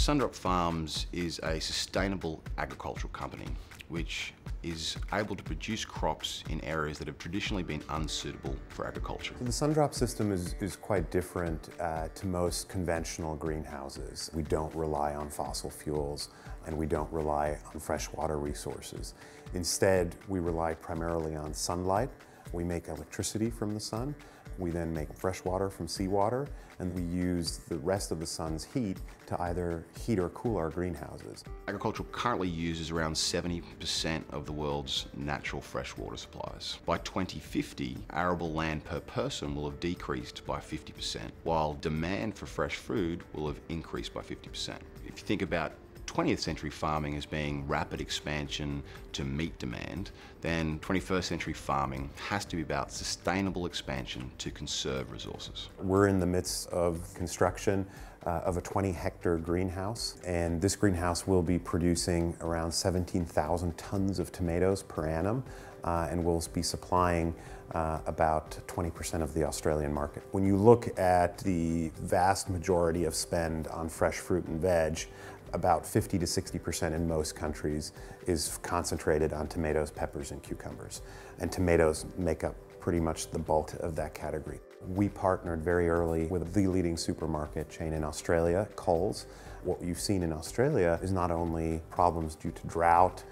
Sundrop Farms is a sustainable agricultural company which is able to produce crops in areas that have traditionally been unsuitable for agriculture. The Sundrop system is quite different to most conventional greenhouses. We don't rely on fossil fuels and we don't rely on freshwater resources. Instead, we rely primarily on sunlight. We make electricity from the sun. We then make fresh water from seawater, and we use the rest of the sun's heat to either heat or cool our greenhouses. Agriculture currently uses around 70% of the world's natural freshwater supplies. By 2050, arable land per person will have decreased by 50%, while demand for fresh food will have increased by 50%. If you think about 20th century farming as being rapid expansion to meet demand, then 21st century farming has to be about sustainable expansion to conserve resources. We're in the midst of construction of a 20-hectare greenhouse, and this greenhouse will be producing around 17,000 tons of tomatoes per annum, and will be supplying about 20% of the Australian market. When you look at the vast majority of spend on fresh fruit and veg, about 50 to 60% in most countries is concentrated on tomatoes, peppers, and cucumbers. And tomatoes make up pretty much the bulk of that category. We partnered very early with the leading supermarket chain in Australia, Coles. What you've seen in Australia is not only problems due to drought,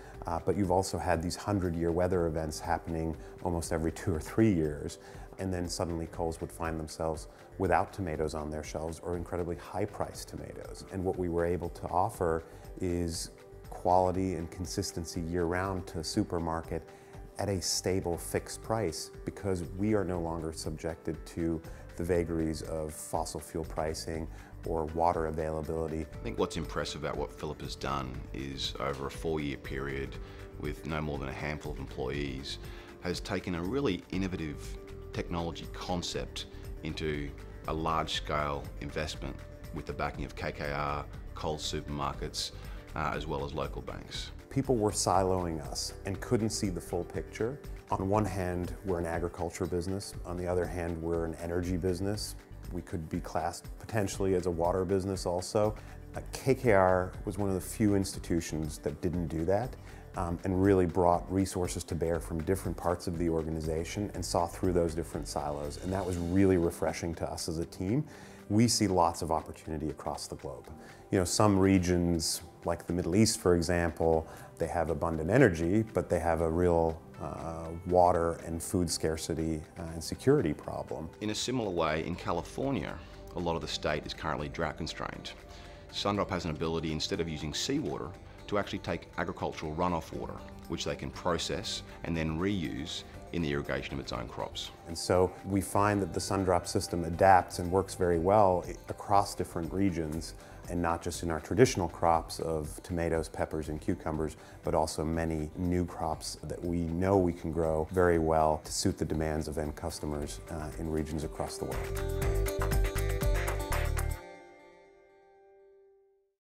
but you've also had these 100-year weather events happening almost every 2 or 3 years. And then suddenly Coles would find themselves without tomatoes on their shelves or incredibly high-priced tomatoes. And what we were able to offer is quality and consistency year-round to a supermarket at a stable, fixed price, because we are no longer subjected to the vagaries of fossil fuel pricing or water availability. I think what's impressive about what Philip has done is, over a 4-year period with no more than a handful of employees, has taken a really innovative technology concept into a large-scale investment with the backing of KKR, Coles supermarkets, as well as local banks. People were siloing us and couldn't see the full picture. On one hand, we're an agriculture business. On the other hand, we're an energy business. We could be classed potentially as a water business also. KKR was one of the few institutions that didn't do that, and really brought resources to bear from different parts of the organization and saw through those different silos. And that was really refreshing to us as a team. We see lots of opportunity across the globe. You know, some regions, like the Middle East, for example, they have abundant energy, but they have a real water and food scarcity and security problem. In a similar way, in California, a lot of the state is currently drought constrained. Sundrop has an ability, instead of using seawater, to actually take agricultural runoff water, which they can process and then reuse in the irrigation of its own crops. And so we find that the Sundrop system adapts and works very well across different regions, and not just in our traditional crops of tomatoes, peppers, and cucumbers, but also many new crops that we know we can grow very well to suit the demands of end customers in regions across the world.